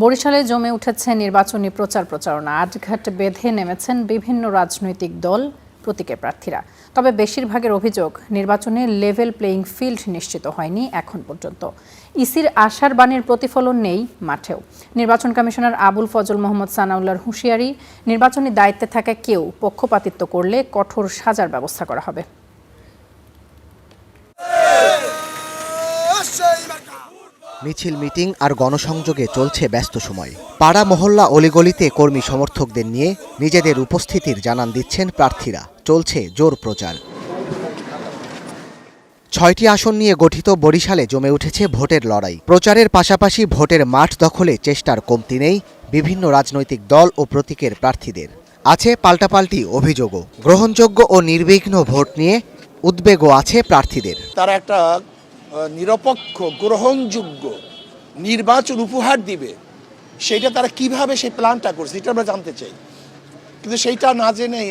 বরিশালে জমে উঠেছে নির্বাচনী প্রচারণা। আটঘাট বেঁধে নেমেছেন বিভিন্ন রাজনৈতিক দল প্রতীকের প্রার্থীরা। তবে বেশিরভাগের অভিযোগ, নির্বাচনে লেভেল প্লেইং ফিল্ড নিশ্চিত হয়নি এখন পর্যন্ত। ইসির আশার বাণীর প্রতিফলন নেই মাঠেও। নির্বাচন কমিশনার আবুল ফজল মোহাম্মদ সানাউল্লাহর হুঁশিয়ারি, নির্বাচনী দায়িত্বে থাকা কেউ পক্ষপাতিত্ব করলে কঠোর সাজার ব্যবস্থা করা হবে। মিছিল, মিটিং আর গণসংযোগে চলছে ব্যস্ত সময়। পাড়া মহল্লা অলিগলিতে কর্মী সমর্থকদের নিয়ে নিজেদের উপস্থিতির জানান দিচ্ছেন প্রার্থীরা। চলছে জোর প্রচার। ৬টি আসন নিয়ে গঠিত বরিশালে জমে উঠেছে ভোটের লড়াই। প্রচারের পাশাপাশি ভোটের মাঠ দখলে চেষ্টার কমতি নেই বিভিন্ন রাজনৈতিক দল ও প্রতীকের প্রার্থীদের। আছে পাল্টাপাল্টি অভিযোগও। গ্রহণযোগ্য ও নির্বিঘ্ন ভোট নিয়ে উদ্বেগও আছে প্রার্থীদের। তারা একটা নিরপেক্ষ গ্রহণযোগ্য নির্বাচন উপহার দিবে, সেটা তারা কিভাবে সেই প্ল্যানটা করছে এটা আমরা জানতে চাই। কিন্তু সেইটা না জেনে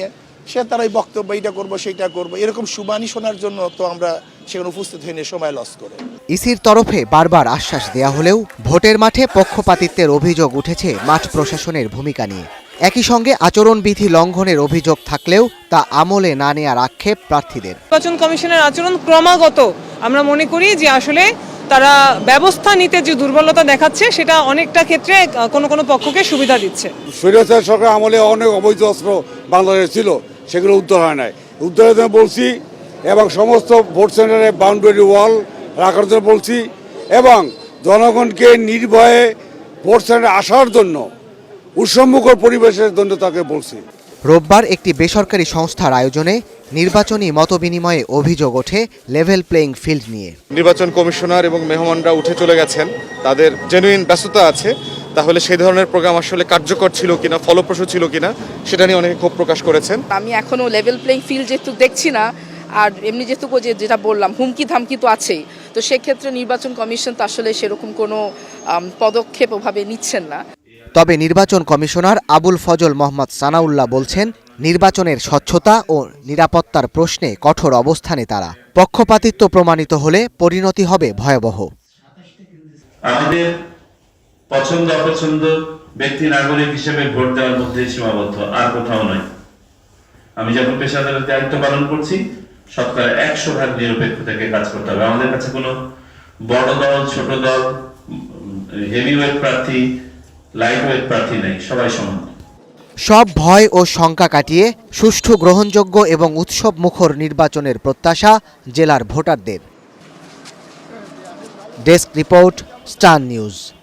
তারা এই বক্তব্য এইটা করবো সেইটা করবো এরকম সুবানি শোনার জন্য তো আমরা সেখানে উপস্থিত হয়ে সময় লস করে। ইসির তরফে বারবার আশ্বাস দেয়া হলেও ভোটের মাঠে পক্ষপাতিত্বের অভিযোগ উঠেছে মাঠ প্রশাসনের ভূমিকা নিয়ে। একই সঙ্গে আচরণবিধি লঙ্ঘনের অভিযোগ থাকলেও তা আমলে না নেওয়ার আক্ষেপ প্রার্থীদের। নির্বাচন কমিশনের আচরণ ক্রমাগত আমরা মনে করি যে আসলে তারা ব্যবস্থা নিতে যে দুর্বলতা দেখাচ্ছে, সেটা অনেকটা ক্ষেত্রে কোনো পক্ষকে সুবিধা দিচ্ছে। স্বৈরাচার সরকার আমলে অনেক অবৈধ অস্ত্র বাংলাদেশে ছিল, সেগুলো উদ্ধার হয় নাই। উদ্ধারের জন্য বলছি এবং সমস্ত ভোট সেন্টারে বাউন্ডারি ওয়াল রাখার জন্য বলছি এবং জনগণকে নির্ভয়ে ভোট সেন্টারে আসার জন্য উৎসবমুখর পরিবেশের জন্য তাকে বলছি। রোববার একটি বেসরকারি সংস্থার আয়োজনে নির্বাচনী মতবিনিময়ে অভিযোগ ওঠে লেভেল প্লেইং ফিল্ড নিয়ে। নির্বাচন কমিশনার এবং মেহমানরা উঠে চলে গেছেন, তাদের জেনুইন ব্যস্ততা আছে। তাহলে সেই ধরনের প্রোগ্রাম আসলে কার্যকর ছিল কিনা, ফলপ্রসূ ছিল কিনা, সেটা নিয়ে অনেকে ক্ষোভ প্রকাশ করেছেন। আমি এখনো লেভেল প্লেইং ফিল্ড যেহেতু দেখছি না, আর এমনি যেটা বললাম হুমকি ধামকি তো আছেই, তো সেক্ষেত্রে নির্বাচন কমিশন তো আসলে সেরকম কোনো পদক্ষেপ ওভাবে নিচ্ছেন না। তবে নির্বাচন কমিশনার আবুল ফজল মোহাম্মদ সানাউল্লাহ বলছেন, নির্বাচনের স্বচ্ছতা ও নিরাপত্তার প্রশ্নে কঠোর অবস্থানে তারা। পক্ষপাতিত্ব প্রমাণিত হলে পরিণতি হবে ভয়াবহ। আমাদের পছন্দ অপছন্দ ব্যক্তি নাগরিক হিসেবে ভোট দেওয়ার মধ্যে সীমাবদ্ধ, আর কোথাও নয়। আমি যখন পেশাদারের দায়িত্ব পালন করছি, শতকরা 100% নিরপেক্ষ থেকে কাজ করতে হবে। আমাদের কাছে কোনো বড় দল, ছোট দল, হেভিওয়েট প্রার্থী, লাইটওয়েট প্রার্থী নেই, সবাই সমান। সব ভয় ও শঙ্কা কাটিয়ে সুষ্ঠু, গ্রহণযোগ্য এবং উৎসব মুখর নির্বাচনের প্রত্যাশা জেলার ভোটারদের। Desk report, star news.